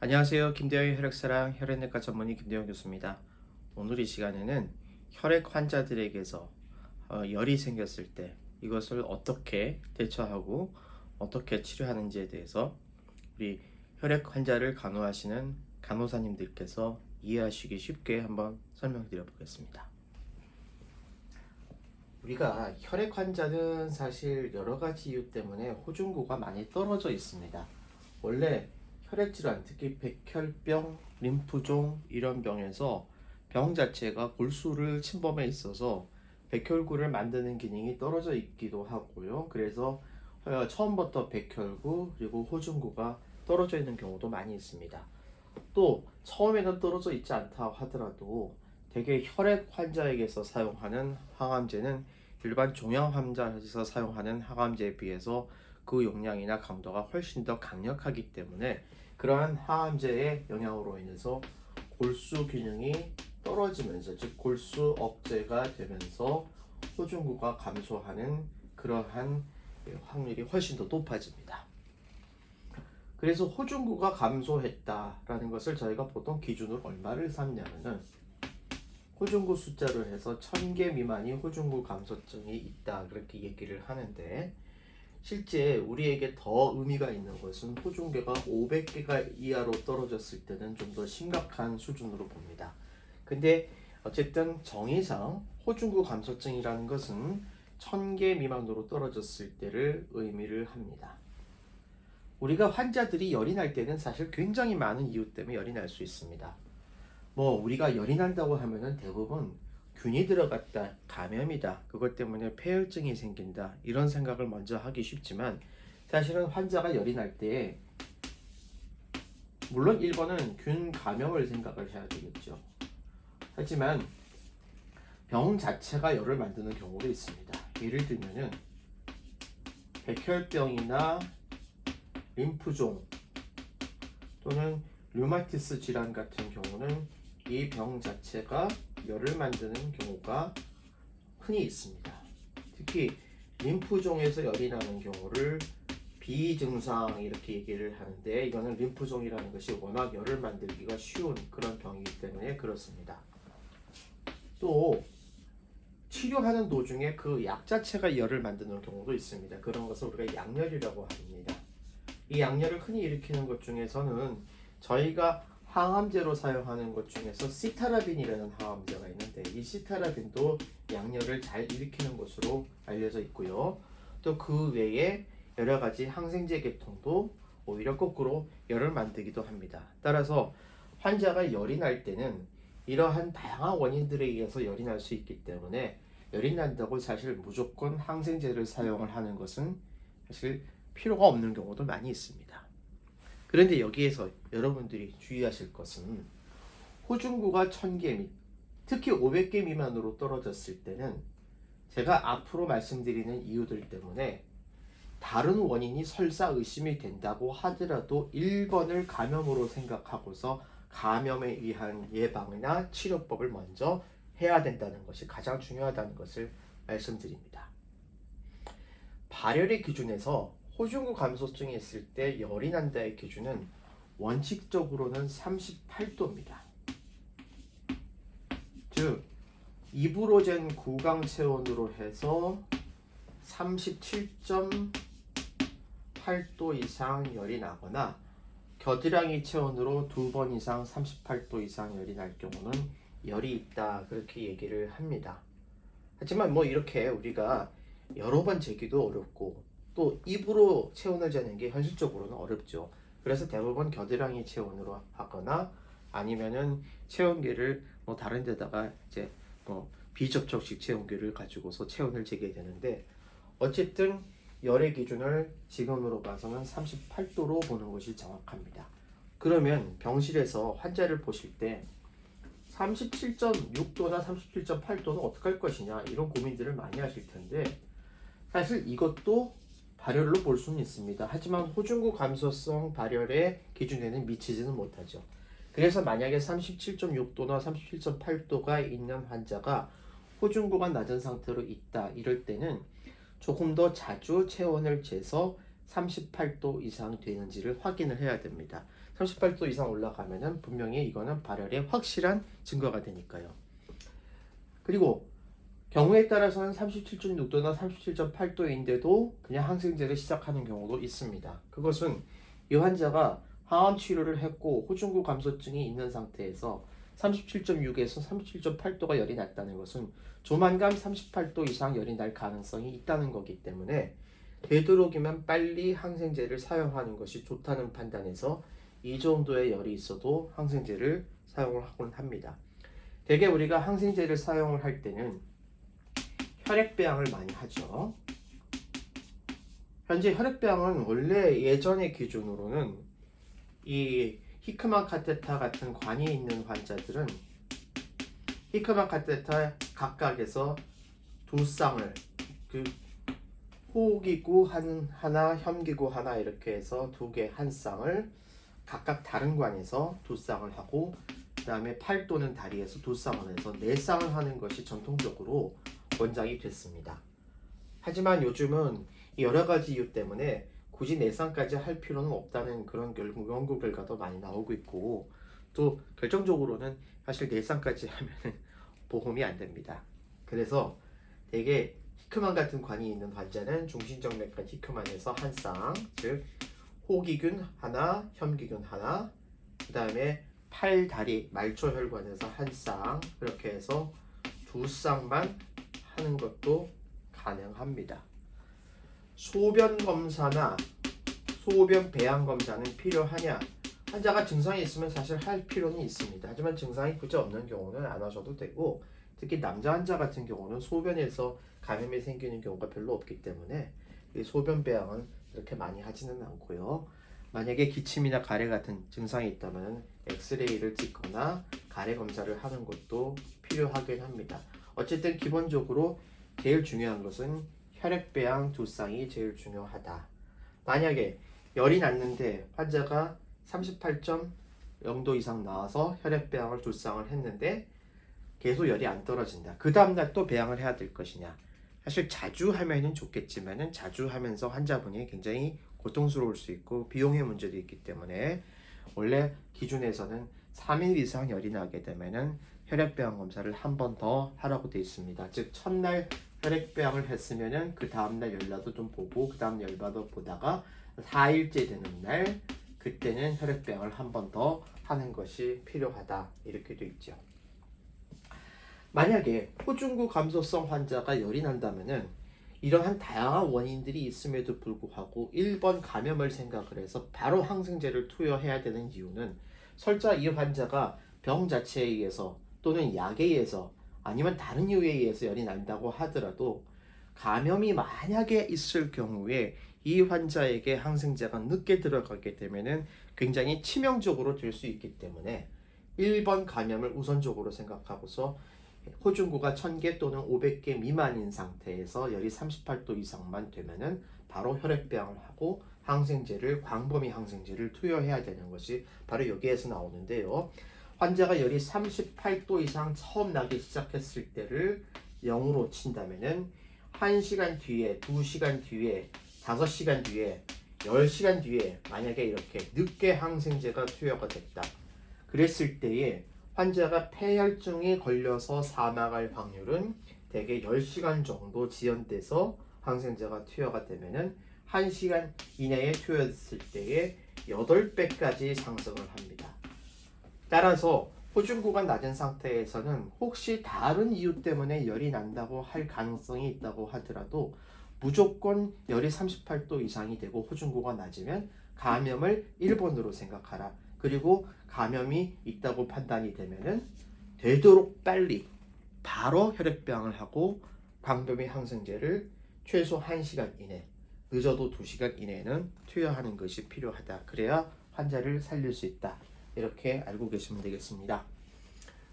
안녕하세요. 김대영의 혈액사랑 혈액내과 전문의 김대영 교수입니다. 오늘 이 시간에는 혈액 환자들에게서 열이 생겼을 때 이것을 어떻게 대처하고 어떻게 치료하는지에 대해서 우리 혈액 환자를 간호하시는 간호사님들께서 이해하시기 쉽게 한번 설명드려 보겠습니다. 우리가 혈액 환자는 사실 여러 가지 이유 때문에 호중구가 많이 떨어져 있습니다. 원래 혈액질환, 특히 백혈병, 림프종 이런 병에서 병 자체가 골수를 침범해 있어서 백혈구를 만드는 기능이 떨어져 있기도 하고요. 그래서 처음부터 백혈구 그리고 호중구가 떨어져 있는 경우도 많이 있습니다. 또 처음에는 떨어져 있지 않다 하더라도 대개 혈액 환자에게서 사용하는 항암제는 일반 종양 환자에서 사용하는 항암제에 비해서 그 용량이나 강도가 훨씬 더 강력하기 때문에 그러한 항암제의 영향으로 인해서 골수 기능이 떨어지면서, 즉 골수 억제가 되면서 호중구가 감소하는 그러한 확률이 훨씬 더 높아집니다. 그래서 호중구가 감소했다라는 것을 저희가 보통 기준으로 얼마를 삼냐면은 호중구 숫자로 해서 1000개 미만이 호중구 감소증이 있다 그렇게 얘기를 하는데, 실제 우리에게 더 의미가 있는 것은 호중계가 500개가 이하로 떨어졌을 때는 좀 더 심각한 수준으로 봅니다. 근데 어쨌든 정의상 호중구 감소증이라는 것은 1000개 미만으로 떨어졌을 때를 의미를 합니다. 우리가 환자들이 열이 날 때는 사실 굉장히 많은 이유 때문에 열이 날 수 있습니다. 우리가 열이 난다고 하면은 대부분 균이 들어갔다, 감염이다, 그것 때문에 폐혈증이 생긴다 이런 생각을 먼저 하기 쉽지만, 사실은 환자가 열이 날 때 물론 1번은 균 감염을 생각을 해야 되겠죠. 하지만 병 자체가 열을 만드는 경우도 있습니다. 예를 들면은 백혈병이나 림프종 또는 류마티스 질환 같은 경우는 이 병 자체가 열을 만드는 경우가 흔히 있습니다. 특히 림프종에서 열이 나는 경우를 비증상 이렇게 얘기를 하는데, 이거는 림프종이라는 것이 워낙 열을 만들기가 쉬운 그런 병이기 때문에 그렇습니다. 또 치료하는 도중에 그 약 자체가 열을 만드는 경우도 있습니다. 그런 것을 우리가 약열이라고 합니다. 이 약열을 흔히 일으키는 것 중에서는 저희가 항암제로 사용하는 것 중에서 시타라빈이라는 항암제가 있는데, 이 시타라빈도 약열을 잘 일으키는 것으로 알려져 있고요. 또 그 외에 여러 가지 항생제 계통도 오히려 거꾸로 열을 만들기도 합니다. 따라서 환자가 열이 날 때는 이러한 다양한 원인들에 의해서 열이 날 수 있기 때문에 열이 난다고 사실 무조건 항생제를 사용을 하는 것은 사실 필요가 없는 경우도 많이 있습니다. 그런데 여기에서 여러분들이 주의하실 것은 호중구가 1000개, 특히 500개 미만으로 떨어졌을 때는 제가 앞으로 말씀드리는 이유들 때문에 다른 원인이 설사 의심이 된다고 하더라도 1번을 감염으로 생각하고서 감염에 의한 예방이나 치료법을 먼저 해야 된다는 것이 가장 중요하다는 것을 말씀드립니다. 발열의 기준에서 호중구 감소증이 있을 때 열이 난다의 기준은 원칙적으로는 38도입니다. 즉 입으로 잰 구강 체온으로 해서 37.8도 이상 열이 나거나 겨드랑이 체온으로 2번 이상 38도 이상 열이 날 경우는 열이 있다 그렇게 얘기를 합니다. 하지만 이렇게 우리가 여러 번 재기도 어렵고 또 입으로 체온을 재는 게 현실적으로는 어렵죠. 그래서 대부분 겨드랑이 체온으로 하거나 아니면은 체온계를 다른 데다가 이제 비접촉식 체온계를 가지고서 체온을 재게 되는데, 어쨌든 열의 기준을 지금으로 봐서는 38도로 보는 것이 정확합니다. 그러면 병실에서 환자를 보실 때 37.6도나 37.8도는 어떻게 할 것이냐 이런 고민들을 많이 하실 텐데, 사실 이것도 발열로 볼 수는 있습니다. 하지만 호중구 감소성 발열의 기준에는 미치지는 못하죠. 그래서 만약에 37.6도나 37.8도가 있는 환자가 호중구가 낮은 상태로 있다 이럴 때는 조금 더 자주 체온을 재서 38도 이상 되는지를 확인을 해야 됩니다. 38도 이상 올라가면은 분명히 이거는 발열의 확실한 증거가 되니까요. 그리고 경우에 따라서는 37.6도나 37.8도인데도 그냥 항생제를 시작하는 경우도 있습니다. 그것은 이 환자가 항암 치료를 했고 호중구 감소증이 있는 상태에서 37.6에서 37.8도가 열이 났다는 것은 조만간 38도 이상 열이 날 가능성이 있다는 거기 때문에 되도록이면 빨리 항생제를 사용하는 것이 좋다는 판단에서 이 정도의 열이 있어도 항생제를 사용을 하곤 합니다. 대개 우리가 항생제를 사용을 할 때는 혈액배양을 많이 하죠. 현재 혈액배양은 원래 예전의 기준으로는 이 히크만 카테터 같은 관이 있는 환자들은 히크만 카테터 각각에서 두 쌍을 호기구 하나, 현기구 하나 이렇게 해서 두 개 한 쌍을 각각 다른 관에서 두 쌍을 하고 그 다음에 팔 또는 다리에서 두 쌍을 해서 네 쌍을 하는 것이 전통적으로 권장이 됐습니다. 하지만 요즘은 여러 가지 이유 때문에 굳이 네 쌍까지 할 필요는 없다는 그런 연구 결과도 많이 나오고 있고 또 결정적으로는 사실 네 쌍까지 하면 보험이 안 됩니다. 그래서 되게 히크만 같은 관이 있는 환자는 중심정맥관 히크만에서 한 쌍, 즉 호기균 하나, 현기균 하나, 그 다음에 팔, 다리, 말초혈관에서 한 쌍, 그렇게 해서 두 쌍만 하는 것도 가능합니다. 소변 검사나 소변 배양 검사는 필요하냐? 환자가 증상이 있으면 사실 할 필요는 있습니다. 하지만 증상이 굳이 없는 경우는 안 하셔도 되고 특히 남자 환자 같은 경우는 소변에서 감염이 생기는 경우가 별로 없기 때문에 이 소변 배양은 그렇게 많이 하지는 않고요. 만약에 기침이나 가래 같은 증상이 있다면 엑스레이를 찍거나 가래 검사를 하는 것도 필요하긴 합니다. 어쨌든 기본적으로 제일 중요한 것은 혈액배양 두 쌍이 제일 중요하다. 만약에 열이 났는데 환자가 38.0도 이상 나와서 혈액배양을 두 쌍을 했는데 계속 열이 안 떨어진다. 그 다음날 또 배양을 해야 될 것이냐. 사실 자주 하면은 좋겠지만은 자주 하면서 환자분이 굉장히 고통스러울 수 있고 비용의 문제도 있기 때문에 원래 기준에서는 3일 이상 열이 나게 되면은 혈액배양 검사를 한 번 더 하라고 되어 있습니다. 즉 첫날 혈액배양을 했으면은 그 다음날 열나도 좀 보고 그 다음 열나도 보다가 4일째 되는 날 그때는 혈액배양을 한 번 더 하는 것이 필요하다 이렇게 되어 있죠. 만약에 호중구 감소성 환자가 열이 난다면은 이러한 다양한 원인들이 있음에도 불구하고 1번 감염을 생각을 해서 바로 항생제를 투여해야 되는 이유는 설사 이 환자가 병 자체에 의해서 또는 약에 의해서 아니면 다른 이유에 의해서 열이 난다고 하더라도 감염이 만약에 있을 경우에 이 환자에게 항생제가 늦게 들어가게 되면은 굉장히 치명적으로 될 수 있기 때문에 1번 감염을 우선적으로 생각하고서 호중구가 1000개 또는 500개 미만인 상태에서 열이 38도 이상만 되면은 바로 혈액배양을 하고 항생제를 광범위 항생제를 투여해야 되는 것이 바로 여기에서 나오는데요. 환자가 열이 38도 이상 처음 나기 시작했을 때를 0으로 친다면은 1시간 뒤에, 2시간 뒤에, 5시간 뒤에, 10시간 뒤에 만약에 이렇게 늦게 항생제가 투여가 됐다. 그랬을 때에 환자가 폐혈증에 걸려서 사망할 확률은 대개 10시간 정도 지연돼서 항생제가 투여가 되면은 1시간 이내에 투여됐을 때에 8배까지 상승을 합니다. 따라서 호중구가 낮은 상태에서는 혹시 다른 이유 때문에 열이 난다고 할 가능성이 있다고 하더라도 무조건 열이 38도 이상이 되고 호중구가 낮으면 감염을 1번으로 생각하라. 그리고 감염이 있다고 판단이 되면은 되도록 빨리 바로 혈액배양을 하고 광범위 항생제를 최소 1시간 이내, 늦어도 2시간 이내에는 투여하는 것이 필요하다. 그래야 환자를 살릴 수 있다. 이렇게 알고 계시면 되겠습니다.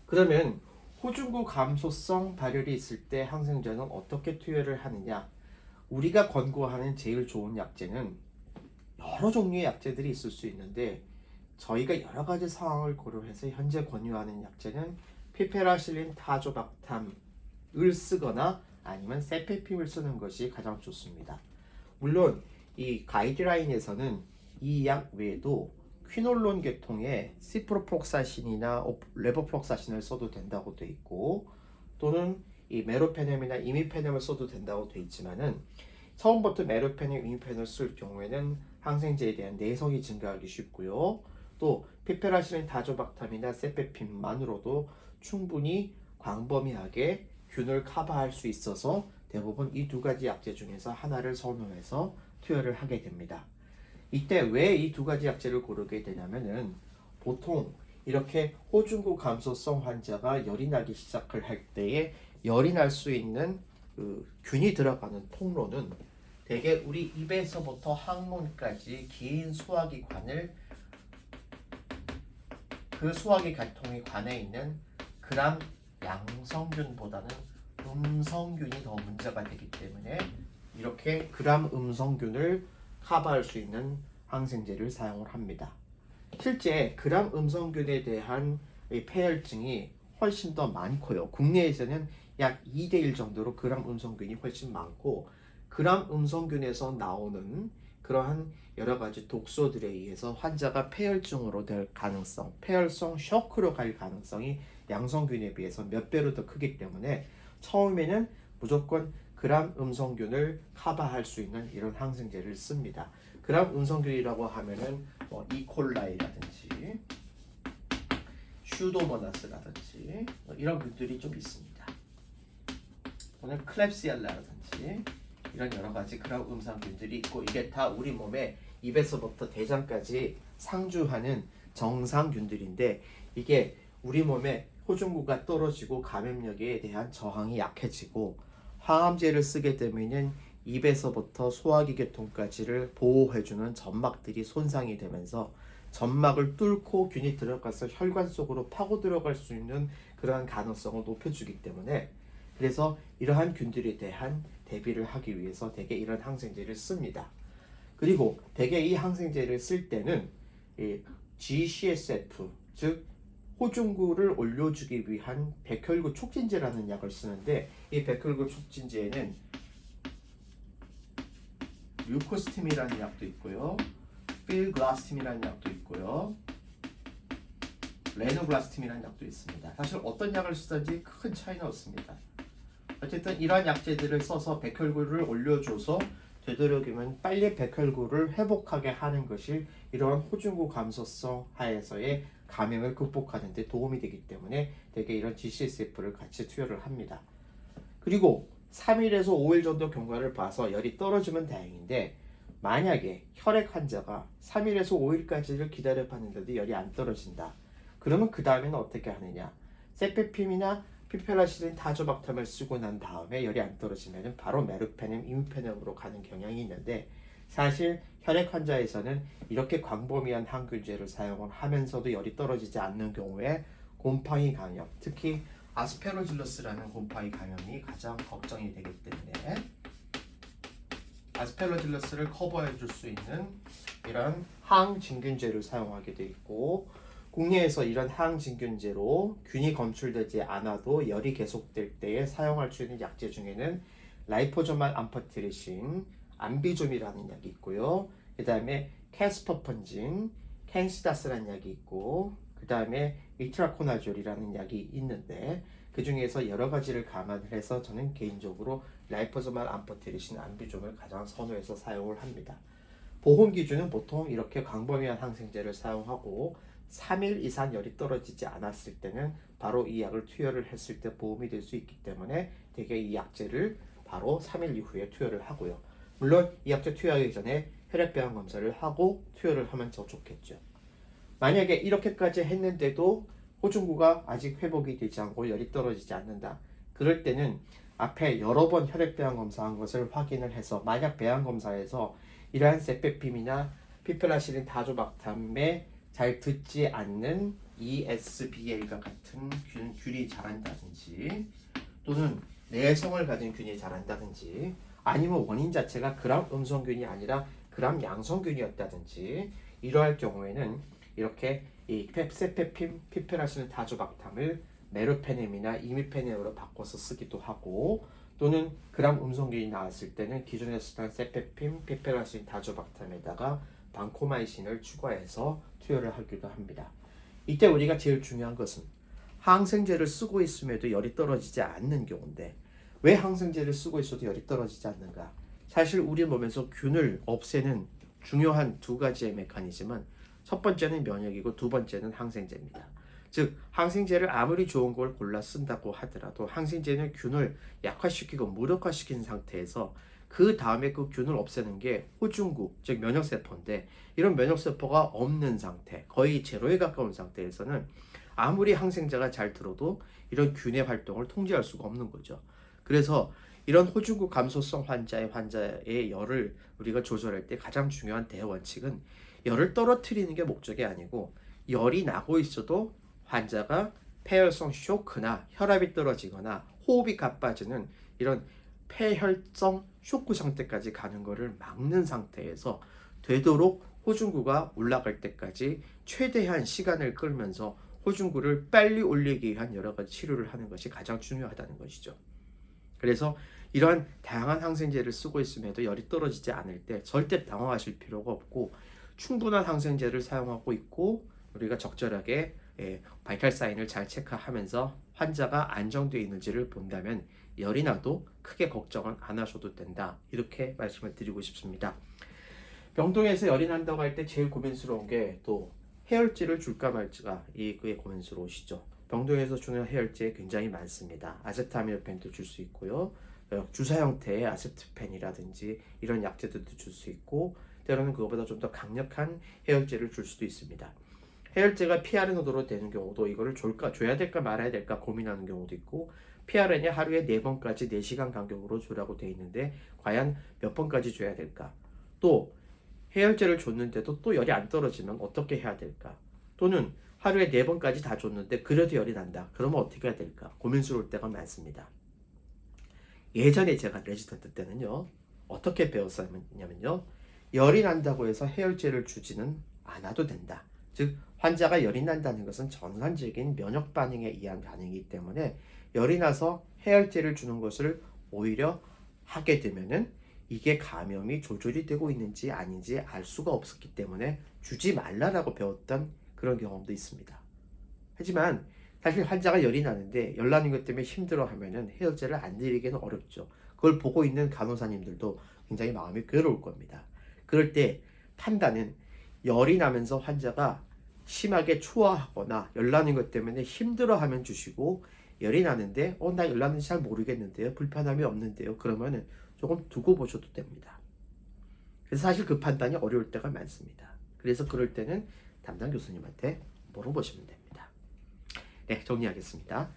그러면 호중구 감소성 발열이 있을 때 항생제는 어떻게 투여를 하느냐? 우리가 권고하는 제일 좋은 약제는 여러 종류의 약제들이 있을 수 있는데 저희가 여러 가지 상황을 고려해서 현재 권유하는 약제는 피페라실린 타조박탐을 쓰거나 아니면 세페핌을 쓰는 것이 가장 좋습니다. 물론 이 가이드라인에서는 이 약 외에도 퀴놀론 계통의 시프로프록사신이나 레보프록사신을 써도 된다고 돼 있고, 또는 이 메로페넴이나 이미페넴을 써도 된다고 돼 있지만은 처음부터 메로페넴, 이미페넴을 쓸 경우에는 항생제에 대한 내성이 증가하기 쉽고요. 또 피페라실린 다조박탐이나 세페핀만으로도 충분히 광범위하게 균을 커버할 수 있어서 대부분 이 두 가지 약제 중에서 하나를 선호해서 투여를 하게 됩니다. 이때 왜 이 두 가지 약제를 고르게 되냐면은 보통 이렇게 호중구 감소성 환자가 열이 나기 시작을 할 때에 열이 날 수 있는 그 균이 들어가는 통로는 대개 우리 입에서부터 항문까지 긴 소화기관을 그 소화기관통의 관에 있는 그람 양성균보다는 음성균이 더 문제가 되기 때문에 이렇게 그람 음성균을 커버할 수 있는 항생제를 사용을 합니다. 실제 그람 음성균에 대한 폐혈증이 훨씬 더 많고요. 국내에서는 약 2대1 정도로 그람 음성균이 훨씬 많고, 그람 음성균에서 나오는 그러한 여러 가지 독소들에 의해서 환자가 폐혈증으로 될 가능성, 폐혈성 쇼크로 갈 가능성이 양성균에 비해서 몇 배로 더 크기 때문에 처음에는 무조건 그람 음성균을 커버할 수 있는 이런 항생제를 씁니다. 그람 음성균이라고 하면은 이콜라이라든지 슈도모나스라든지 이런 균들이 좀 있습니다. 또는 클렙시알라라든지 이런 여러 가지 그런 음성균들이 있고, 이게 다 우리 몸에 입에서부터 대장까지 상주하는 정상균들인데, 이게 우리 몸에 호중구가 떨어지고 감염력에 대한 저항이 약해지고 항암제를 쓰게 되면은 입에서부터 소화기 계통까지를 보호해주는 점막들이 손상이 되면서 점막을 뚫고 균이 들어가서 혈관 속으로 파고 들어갈 수 있는 그러한 가능성을 높여주기 때문에, 그래서 이러한 균들에 대한 대비를 하기 위해서 대개 이런 항생제를 씁니다. 그리고 대개 이 항생제를 쓸 때는 GCSF, 즉 호중구를 올려주기 위한 백혈구 촉진제라는 약을 쓰는데, 이 백혈구 촉진제에는 류코스팀이라는 약도 있고요, 필글라스팀이라는 약도 있고요, 레노글라스팀이라는 약도 있습니다. 사실 어떤 약을 쓰든지 큰 차이는 없습니다. 어쨌든 이러한 약제들을 써서 백혈구를 올려줘서 되도록이면 빨리 백혈구를 회복하게 하는 것이 이러한 호중구 감소성 하에서의 감염을 극복하는 데 도움이 되기 때문에 대개 이런 GCSF를 같이 투여를 합니다. 그리고 3일에서 5일 정도 경과를 봐서 열이 떨어지면 다행인데, 만약에 혈액 환자가 3일에서 5일까지를 기다려 봤는데도 열이 안 떨어진다. 그러면 그 다음에는 어떻게 하느냐? 세페핌이나 피페라실린 다조박탐을 쓰고 난 다음에 열이 안 떨어지면 바로 메로페넴, 이미페넴으로 가는 경향이 있는데, 사실 혈액 환자에서는 이렇게 광범위한 항균제를 사용을 하면서도 열이 떨어지지 않는 경우에 곰팡이 감염, 특히 아스페로질러스라는 곰팡이 감염이 가장 걱정이 되기 때문에 아스페로질러스를 커버해 줄 수 있는 이런 항진균제를 사용하게 되어 있고, 국내에서 이런 항진균제로 균이 검출되지 않아도 열이 계속될 때에 사용할 수 있는 약제 중에는 라이포조말 암파티리신, 암비좀이라는 약이 있고요. 그 다음에 캐스퍼펀진, 캔시다스라는 약이 있고, 그 다음에 이트라코나졸이라는 약이 있는데, 그 중에서 여러 가지를 감안을 해서 저는 개인적으로 라이포조말 암파티리신, 암비좀을 가장 선호해서 사용을 합니다. 보험 기준은 보통 이렇게 광범위한 항생제를 사용하고 3일 이상 열이 떨어지지 않았을 때는 바로 이 약을 투여를 했을 때 보험이 될 수 있기 때문에 대개 이 약제를 바로 3일 이후에 투여를 하고요. 물론 이 약제 투여하기 전에 혈액배양 검사를 하고 투여를 하면 더 좋겠죠. 만약에 이렇게까지 했는데도 호중구가 아직 회복이 되지 않고 열이 떨어지지 않는다. 그럴 때는 앞에 여러 번 혈액배양 검사한 것을 확인을 해서, 만약 배양 검사에서 이러한 세페핌이나 피페라실린 다조박탐에 잘 듣지 않는 ESBL과 같은 균이 자란다든지, 또는 내성을 가진 균이 자란다든지, 아니면 원인 자체가 그람 음성균이 아니라 그람 양성균이었다든지, 이러할 경우에는 이렇게 이 세페핌, 피페라실린 다조박탐을 메로페넴이나 이미페넴으로 바꿔서 쓰기도 하고, 또는 gram 음성균이 나왔을 때는 기존에 쓰던 세페핀, 피페라신, 다조박탐에다가 방코마이신을 추가해서 투여를 하기도 합니다. 이때 우리가 제일 중요한 것은 항생제를 쓰고 있음에도 열이 떨어지지 않는 경우인데, 왜 항생제를 쓰고 있어도 열이 떨어지지 않는가? 사실 우리 몸에서 균을 없애는 중요한 두 가지의 메커니즘은, 첫 번째는 면역이고 두 번째는 항생제입니다. 즉 항생제를 아무리 좋은 걸 골라 쓴다고 하더라도 항생제는 균을 약화시키고 무력화시킨 상태에서 그 다음에 그 균을 없애는 게 호중구, 즉 면역세포인데, 이런 면역세포가 없는 상태, 거의 제로에 가까운 상태에서는 아무리 항생제가 잘 들어도 이런 균의 활동을 통제할 수가 없는 거죠. 그래서 이런 호중구 감소성 환자의 열을 우리가 조절할 때 가장 중요한 대원칙은, 열을 떨어뜨리는 게 목적이 아니고 열이 나고 있어도 환자가 폐혈성 쇼크나 혈압이 떨어지거나 호흡이 가빠지는 이런 폐혈성 쇼크 상태까지 가는 것을 막는 상태에서 되도록 호중구가 올라갈 때까지 최대한 시간을 끌면서 호중구를 빨리 올리기 위한 여러 가지 치료를 하는 것이 가장 중요하다는 것이죠. 그래서 이러한 다양한 항생제를 쓰고 있음에도 열이 떨어지지 않을 때 절대 당황하실 필요가 없고, 충분한 항생제를 사용하고 있고 우리가 적절하게 바이탈 사인을 잘 체크하면서 환자가 안정되어 있는지를 본다면 열이 나도 크게 걱정은 안 하셔도 된다, 이렇게 말씀을 드리고 싶습니다. 병동에서 열이 난다고 할 때 제일 고민스러운 게 또 해열제를 줄까 말지가 그게 고민스러우시죠. 병동에서 주는 해열제 굉장히 많습니다. 아세타미노펜도 줄 수 있고요, 주사 형태의 아세트펜이라든지 이런 약제들도 줄 수 있고, 때로는 그것보다 좀 더 강력한 해열제를 줄 수도 있습니다. 해열제가 PRN으로 되는 경우도 이거를 줘야 될까 말아야 될까 고민하는 경우도 있고, PRN이 하루에 4번까지 4시간 간격으로 주라고 되어 있는데 과연 몇 번까지 줘야 될까? 또 해열제를 줬는데도 또 열이 안 떨어지면 어떻게 해야 될까? 또는 하루에 4번까지 다 줬는데 그래도 열이 난다, 그러면 어떻게 해야 될까? 고민스러울 때가 많습니다. 예전에 제가 레지던트 때는요, 어떻게 배웠었냐면요, 열이 난다고 해서 해열제를 주지는 않아도 된다. 즉 환자가 열이 난다는 것은 전반적인 면역 반응에 의한 반응이기 때문에 열이 나서 해열제를 주는 것을 오히려 하게 되면은 이게 감염이 조절이 되고 있는지 아닌지 알 수가 없었기 때문에 주지 말라라고 배웠던 그런 경험도 있습니다. 하지만 사실 환자가 열이 나는데 열 나는 것 때문에 힘들어하면은 해열제를 안 드리기는 어렵죠. 그걸 보고 있는 간호사님들도 굉장히 마음이 괴로울 겁니다. 그럴 때 판단은, 열이 나면서 환자가 심하게 초화하거나 열 나는 것 때문에 힘들어하면 주시고, 열이 나는데 나 열 나는지 잘 모르겠는데요, 불편함이 없는데요, 그러면은 조금 두고 보셔도 됩니다. 그래서 사실 그 판단이 어려울 때가 많습니다. 그래서 그럴 때는 담당 교수님한테 물어보시면 됩니다. 네, 정리하겠습니다.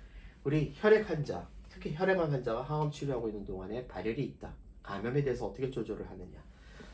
우리 혈액 환자, 특히 혈액암 환자가 항암 치료하고 있는 동안에 발열이 있다, 감염에 대해서 어떻게 조절을 하느냐.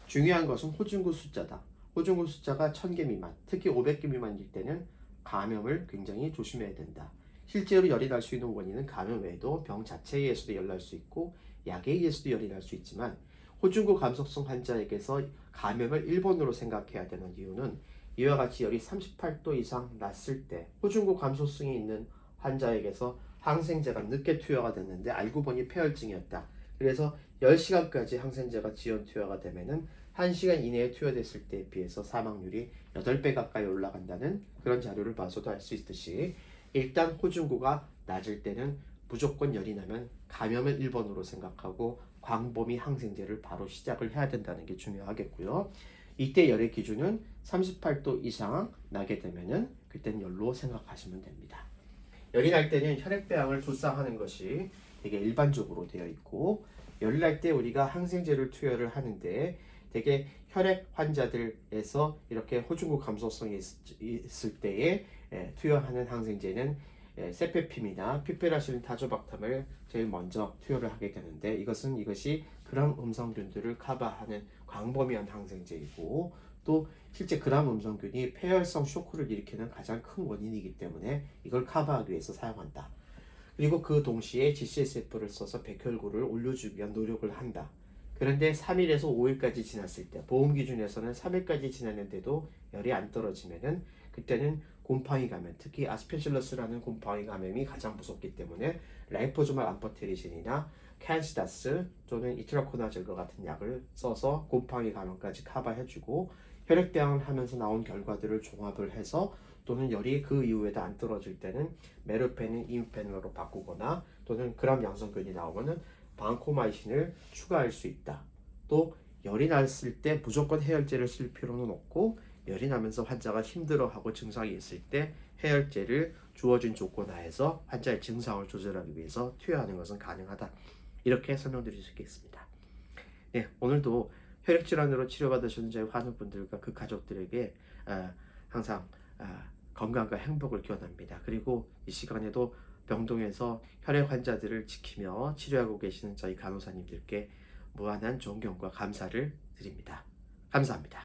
중요한 것은 호중구 숫자다. 호중구 숫자가 1000개 미만, 특히 500개 미만일 때는 감염을 굉장히 조심해야 된다. 실제로 열이 날 수 있는 원인은 감염 외에도 병 자체에 의해서도 열 날 수 있고 약에 의해서도 열이 날 수 있지만, 호중구 감소성 환자에게서 감염을 1번으로 생각해야 되는 이유는 이와 같이 열이 38도 이상 났을 때 호중구 감소성이 있는 환자에게서 항생제가 늦게 투여가 됐는데 알고 보니 폐혈증이었다. 그래서 10시간까지 항생제가 지연 투여가 되면은 1시간 이내에 투여됐을 때에 비해서 사망률이 8배 가까이 올라간다는 그런 자료를 봐서도 알 수 있듯이, 일단 호중구가 낮을 때는 무조건 열이 나면 감염을 1번으로 생각하고 광범위 항생제를 바로 시작을 해야 된다는 게 중요하겠고요. 이때 열의 기준은 38도 이상 나게 되면은 그때는 열로 생각하시면 됩니다. 열이 날 때는 혈액배양을 조사하는 것이 되게 일반적으로 되어 있고, 열이 날 때 우리가 항생제를 투여를 하는데 되게 혈액 환자들에서 이렇게 호중구 감소성이 있을 때에 투여하는 항생제는 세페핌이나 피페라실린 타조박탐을 제일 먼저 투여를 하게 되는데, 이것이 그람 음성균들을 커버하는 광범위한 항생제이고, 또 실제 그람 음성균이 폐혈성 쇼크를 일으키는 가장 큰 원인이기 때문에 이걸 커버하기 위해서 사용한다. 그리고 그 동시에 GCSF를 써서 백혈구를 올려주기 위한 노력을 한다. 그런데 3일에서 5일까지 지났을 때, 보험 기준에서는 3일까지 지났는데도 열이 안 떨어지면은 그때는 곰팡이 감염, 특히 아스페실러스라는 곰팡이 감염이 가장 무섭기 때문에 라이포소말 암포테리신이나 캔시다스 또는 이트라코나졸과 같은 약을 써서 곰팡이 감염까지 커버해주고 혈액대항을 하면서 나온 결과들을 종합을 해서 또는 열이 그 이후에도 안 떨어질 때는 메르페닌, 이뮤페놀로 바꾸거나 또는 그람 양성균이 나오면은 방코마이신을 추가할 수 있다. 또 열이 났을 때 무조건 해열제를 쓸 필요는 없고 열이 나면서 환자가 힘들어하고 증상이 있을 때 해열제를 주어진 조건 하에서 환자의 증상을 조절하기 위해서 투여하는 것은 가능하다. 이렇게 설명드릴 수 있겠습니다. 네, 오늘도 혈액질환으로 치료받으시는 저희 환우분들과 그 가족들에게 항상 건강과 행복을 기원합니다. 그리고 이 시간에도 병동에서 혈액 환자들을 지키며 치료하고 계시는 저희 간호사님들께 무한한 존경과 감사를 드립니다. 감사합니다.